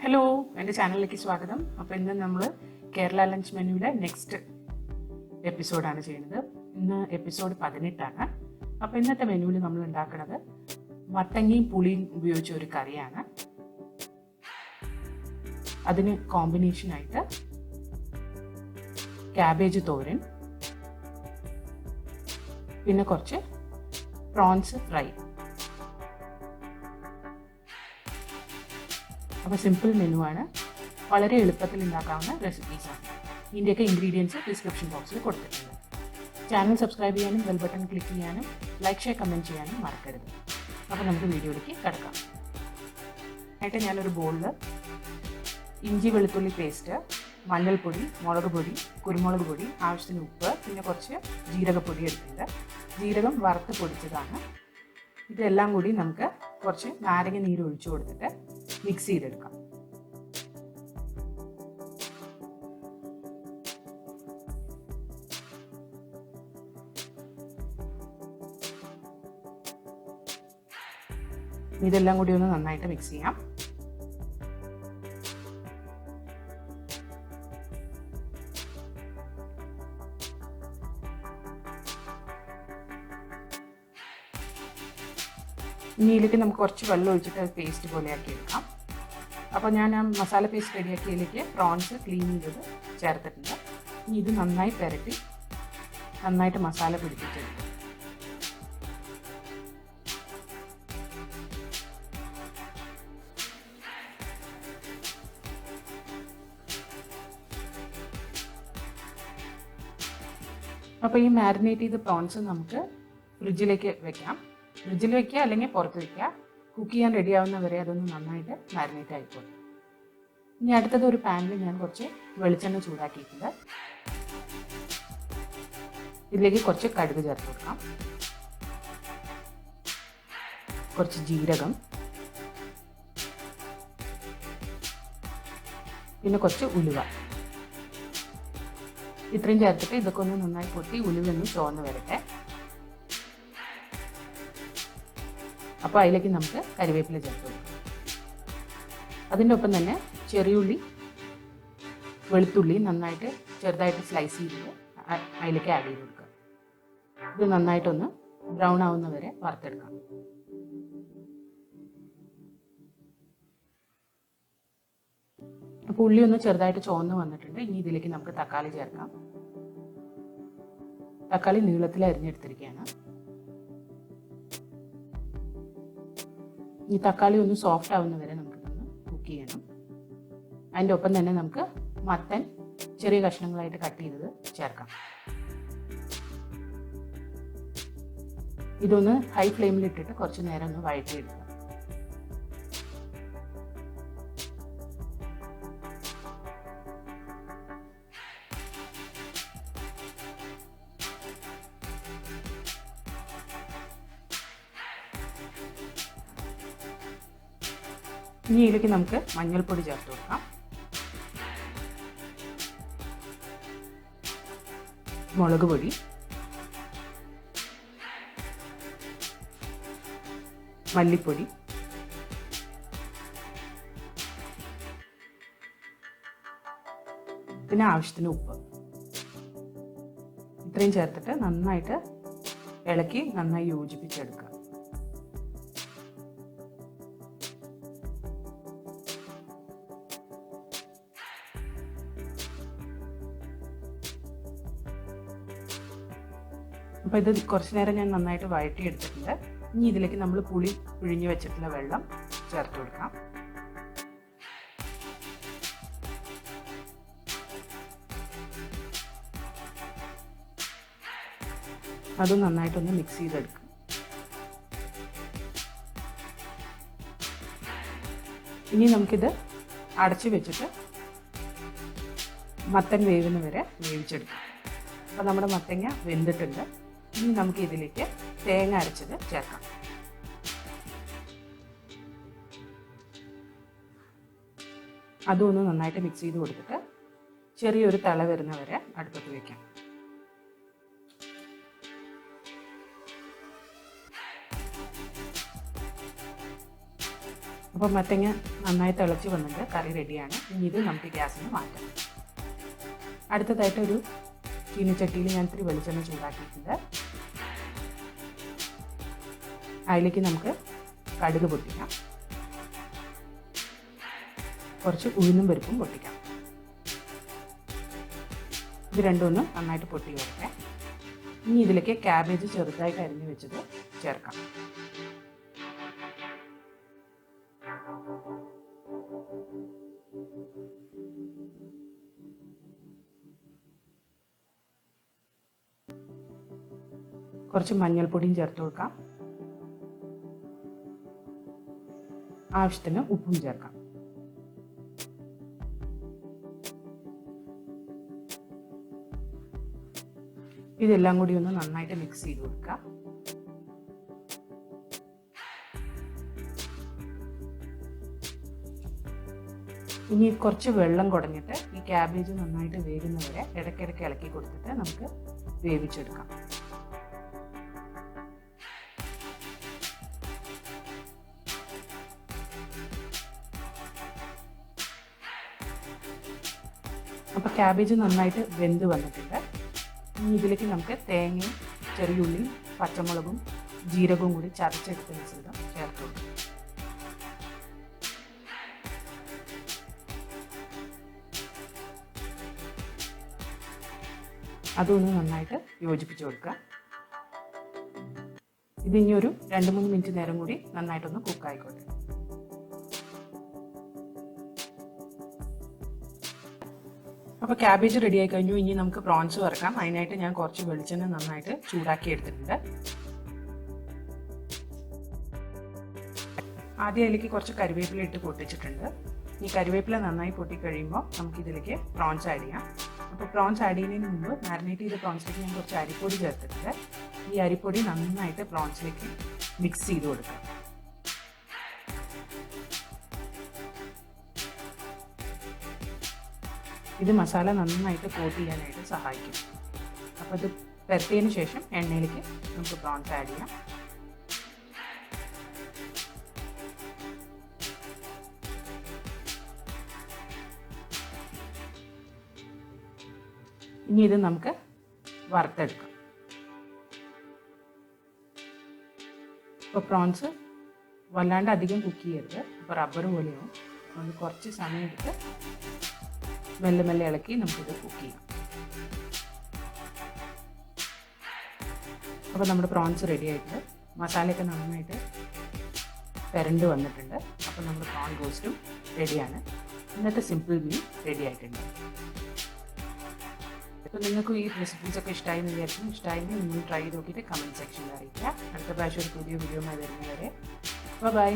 Hello, എൻ്റെ ചാനലിലേക്ക് സ്വാഗതം. അപ്പോൾ ഇന്ന് നമ്മൾ കേരള ലഞ്ച് മെനുവിലെ നെക്സ്റ്റ് എപ്പിസോഡാണ് ചെയ്യുന്നത്. ഇന്ന് എപ്പിസോഡ് 18ആണ്. അപ്പോൾ ഇന്നത്തെ മെനുവിൽ നമ്മൾ ഉണ്ടാക്കുന്നത് മത്തങ്ങയും പുളിയും ഉപയോഗിച്ച ഒരു കറിയാണ്. അതിന് കോമ്പിനേഷനായിട്ട് ക്യാബേജ് തോരൻ, പിന്നെ കുറച്ച് പ്രോൺസ് ഫ്രൈ. അപ്പോൾ സിമ്പിൾ മെനുവാണ്, വളരെ എളുപ്പത്തിൽ ഉണ്ടാക്കാവുന്ന റെസിപ്പീസാണ്. ഇതിൻ്റെയൊക്കെ ഇൻഗ്രീഡിയൻസ് ഡിസ്ക്രിപ്ഷൻ ബോക്സിൽ കൊടുത്തിട്ടുണ്ട്. ചാനൽ സബ്സ്ക്രൈബ് ചെയ്യാനും ബെൽ ബട്ടൺ ക്ലിക്ക് ചെയ്യാനും ലൈക്ക് ഷെയർ കമൻറ്റ് ചെയ്യാനും മറക്കരുത്. അപ്പോൾ നമുക്ക് വീഡിയോയിലേക്ക് കിടക്കാം. ആയിട്ട് ഞാനൊരു ബൗളിൽ ഇഞ്ചി വെളുത്തുള്ളി പേസ്റ്റ്, മഞ്ഞൾപ്പൊടി, മുളക് പൊടി, കുരുമുളക് പൊടി, ആവശ്യത്തിന് ഉപ്പ്, പിന്നെ കുറച്ച് ജീരകപ്പൊടി എടുത്തിട്ടുണ്ട്. ജീരകം വറുത്ത് പൊടിച്ചതാണ്. ഇതെല്ലാം കൂടി നമുക്ക് കുറച്ച് നാരങ്ങ നീര് ഒഴിച്ചു കൊടുത്തിട്ട് മിക്സ് ചെയ്തെടുക്കാം. ഇതെല്ലാം കൂടി ഒന്ന് നന്നായിട്ട് മിക്സ് ചെയ്യാം. ഇനി ഇതിലേക്ക് നമുക്ക് കുറച്ച് വെള്ളം ഒഴിച്ചിട്ട് അത് പേസ്റ്റ് പോലെ ആക്കി എടുക്കാം. അപ്പോൾ ഞാൻ ആ മസാല പേസ്റ്റ് റെഡിയാക്കിയതിലേക്ക് പ്രോൺസ് ക്ലീൻ ചെയ്തത് ചേർത്തിട്ടുണ്ട്. ഇനി ഇത് നന്നായി പുരട്ടി നന്നായിട്ട് മസാല പിടിപ്പിച്ചെടുക്കും. അപ്പോൾ ഈ മാരിനേറ്റ് ചെയ്ത പ്രോൺസ് നമുക്ക് ഫ്രിഡ്ജിലേക്ക് വെക്കാം. ഫ്രിഡ്ജിൽ വെക്കുക അല്ലെങ്കിൽ പുറത്ത് വയ്ക്കുക. കുക്ക് ചെയ്യാൻ റെഡി ആവുന്നവരെ അതൊന്ന് നന്നായിട്ട് മാരിനേറ്റ് ആയിക്കോട്ടെ. ഇനി അടുത്തത് ഒരു പാനിൽ ഞാൻ കുറച്ച് വെളിച്ചെണ്ണ ചൂടാക്കിയിട്ടുണ്ട്. ഇതിലേക്ക് കുറച്ച് കടുക് ചേർത്ത് കൊടുക്കാം, കുറച്ച് ജീരകം, പിന്നെ കുറച്ച് ഉലുവ. ഇത്രയും ചേർത്തിട്ട് ഇതൊക്കെ ഒന്ന് നന്നായി പൊട്ടി ഉലുവൊന്ന് ചുവന്ന് വരട്ടെ. അപ്പോൾ അതിലേക്ക് നമുക്ക് കരിവേപ്പില ചേർത്ത് കൊടുക്കാം. അതിൻ്റെ ഒപ്പം തന്നെ ചെറിയുള്ളി, വെളുത്തുള്ളി നന്നായിട്ട് ചെറുതായിട്ട് സ്ലൈസ് ചെയ്ത് അതിലേക്ക് ആഡ് ചെയ്ത് കൊടുക്കുക. ഇത് നന്നായിട്ടൊന്ന് ബ്രൗൺ ആവുന്ന വരെ വറുത്തെടുക്കാം. അപ്പോൾ ഉള്ളി ഒന്ന് ചെറുതായിട്ട് ചുവന്ന് വന്നിട്ടുണ്ട്. ഇനി ഇതിലേക്ക് നമുക്ക് തക്കാളി ചേർക്കാം. തക്കാളി നീളത്തിൽ അരിഞ്ഞെടുത്തിരിക്കുകയാണ്. ഈ തക്കാളി ഒന്ന് സോഫ്റ്റ് ആവുന്ന വരെ നമുക്കിതൊന്ന് കുക്ക് ചെയ്യണം. അതിൻ്റെ ഒപ്പം തന്നെ നമുക്ക് മത്തൻ ചെറിയ കഷ്ണങ്ങളായിട്ട് കട്ട് ചെയ്തത് ചേർക്കാം. ഇതൊന്ന് ഹൈ ഫ്ലെയിമിൽ ഇട്ടിട്ട് കുറച്ച് നേരം ഒന്ന് വഴറ്റിയെടുക്കാം. ഇനി ഇതിലേക്ക് നമുക്ക് മഞ്ഞൾപ്പൊടി ചേർത്ത് കൊടുക്കാം, മുളക് പൊടി, മല്ലിപ്പൊടി, പിന്നെ ആവശ്യത്തിന് ഉപ്പ്. ഇത്രയും ചേർത്തിട്ട് നന്നായിട്ട് ഇളക്കി നന്നായി യോജിപ്പിച്ചെടുക്കുക. അപ്പോൾ ഇത് കുറച്ച് നേരം ഞാൻ നന്നായിട്ട് വഴറ്റിയെടുത്തിട്ടുണ്ട്. ഇനി ഇതിലേക്ക് നമ്മൾ പുളി പിഴിഞ്ഞ് വെച്ചിട്ടുള്ള വെള്ളം ചേർത്ത് കൊടുക്കാം. അതും നന്നായിട്ടൊന്ന് മിക്സ് ചെയ്തെടുക്കാം. ഇനി നമുക്കിത് അടച്ചു വെച്ചിട്ട് മത്തൻ വേവുന്ന വരെ വേവിച്ചെടുക്കാം. അപ്പോൾ നമ്മുടെ മത്തങ്ങ വെന്തിട്ടുണ്ട്. ഇനി നമുക്ക് ഇതിലേക്ക് തേങ്ങ അരച്ചത് ചേർക്കാം. അതും ഒന്ന് നന്നായിട്ട് മിക്സ് ചെയ്ത് കൊടുത്തിട്ട് ചെറിയൊരു തിള വരുന്നവരെ അടുപ്പത്ത് വയ്ക്കാം. അപ്പോൾ മത്തങ്ങ നന്നായി തിളച്ച് വന്നിട്ട് കറി റെഡിയാണ്. ഇനി ഇത് നമുക്ക് ഗ്യാസിന് മാറ്റാം. അടുത്തതായിട്ട് ഒരു ചീനച്ചട്ടിയിൽ ഞാൻ ഇത്തിരി വെളിച്ചെണ്ണ ചൂടാക്കിയിട്ടുണ്ട്. അതിലേക്ക് നമുക്ക് കടുക് പൊട്ടിക്കാം. കുറച്ച് ഉഴുന്നും പരിപ്പും പൊട്ടിക്കാം. ഇത് രണ്ടും ഒന്ന് നന്നായിട്ട് പൊട്ടി വരട്ടെ. ഇനി ഇതിലേക്ക് ക്യാബേജ് ചെറുതായിട്ട് അരിഞ്ഞു വെച്ചത് ചേർക്കാം. കുറച്ച് മഞ്ഞൾപ്പൊടിയും ചേർത്ത് കൊടുക്കാം. ആവശ്യത്തിന് ഉപ്പും ചേർക്കാം. ഇതെല്ലാം കൂടി ഒന്ന് നന്നായിട്ട് മിക്സ് ചെയ്ത് കൊടുക്കുക. ഇനി കുറച്ച് വെള്ളം കുടഞ്ഞിട്ട് ഈ ക്യാബേജ് നന്നായിട്ട് വേകുന്നവരെ ഇടയ്ക്കിടയ്ക്ക് ഇളക്കി കൊടുത്തിട്ട് നമുക്ക് വേവിച്ചെടുക്കാം. അപ്പോൾ ക്യാബേജ് നന്നായിട്ട് വെന്ത് വന്നിട്ടുണ്ട്. ഇനി ഇതിലേക്ക് നമുക്ക് തേങ്ങയും ചെറിയുള്ളിയും പച്ചമുളകും ജീരകവും കൂടി ചതച്ചെടുത്ത മിശ്രിതം ചേർത്ത് കൊടുക്കും. അതൊന്ന് നന്നായിട്ട് യോജിപ്പിച്ച് കൊടുക്കുക. ഇതിനി ഒരു 2-3 മിനിറ്റ് നേരം കൂടി നന്നായിട്ടൊന്ന് കുക്കായിക്കോട്ടെ. അപ്പോൾ ക്യാബേജ് റെഡി ആയി കഴിഞ്ഞു. ഇനി നമുക്ക് പ്രോൺസ് വറക്കാം. അതിനായിട്ട് ഞാൻ കുറച്ച് വെളിച്ചെണ്ണ നന്നായിട്ട് ചൂടാക്കി എടുത്തിട്ടുണ്ട്. ആദ്യം അതിലേക്ക് കുറച്ച് കരിവേപ്പില ഇട്ട് പൊട്ടിച്ചിട്ടുണ്ട്. ഈ കരിവേപ്പില നന്നായി പൊട്ടിക്കഴിയുമ്പോൾ നമുക്കിതിലേക്ക് പ്രോൺസ് ആഡ് ചെയ്യാം. അപ്പോൾ പ്രോൺസ് ആഡ് ചെയ്യുന്നതിന് മുമ്പ് മാരിനേറ്റ് ചെയ്ത പ്രോൺസിലേക്ക് ഞാൻ കുറച്ച് അരിപ്പൊടി ചേർത്തിട്ടുണ്ട്. ഈ അരിപ്പൊടി നന്നായിട്ട് പ്രോൺസിലേക്ക് മിക്സ് ചെയ്ത് കൊടുക്കാം. ഇത് മസാല നന്നായിട്ട് കോട്ട് ചെയ്യാനായിട്ട് സഹായിക്കും. അപ്പോൾ ഇത് പെരട്ടിയതിന് ശേഷം എണ്ണയിലേക്ക് നമുക്ക് പ്രോൺസ് ആഡ് ചെയ്യാം. ഇനി ഇത് നമുക്ക് വറുത്തെടുക്കാം. ഇപ്പോൾ പ്രോൺസ് വല്ലാണ്ട് അധികം കുക്ക് ചെയ്യരുത്. അപ്പോൾ റബ്ബർ പോലെയാവും. അതുകൊണ്ട് കുറച്ച് സമയം എടുത്ത് മെല്ലെ മെല്ലെ ഇളക്കി നമുക്കിത് കുക്ക് ചെയ്യാം. അപ്പോൾ നമ്മുടെ പ്രോൺസ് റെഡി ആയിട്ട് മസാലയൊക്കെ നന്നായിട്ട് പെരണ്ട് വന്നിട്ടുണ്ട്. അപ്പോൾ നമ്മുടെ പ്രോൺ റോസ്റ്റും റെഡിയാണ്. ഇന്നത്തെ സിമ്പിൾ മീൽ റെഡി ആയിട്ടുണ്ട്. അപ്പോൾ നിങ്ങൾക്ക് ഈ റെസിപ്പീസൊക്കെ ഇഷ്ടമായി എന്ന് വിചാരിക്കും. ഇഷ്ടമായെങ്കിൽ നിങ്ങൾ ട്രൈ ചെയ്ത് നോക്കിയിട്ട് കമൻറ്റ് സെക്ഷനിൽ അറിയിക്കുക. അടുത്ത പ്രാവശ്യം ഒരു പുതിയ വീഡിയോ വരുന്നവരെ ബൈ.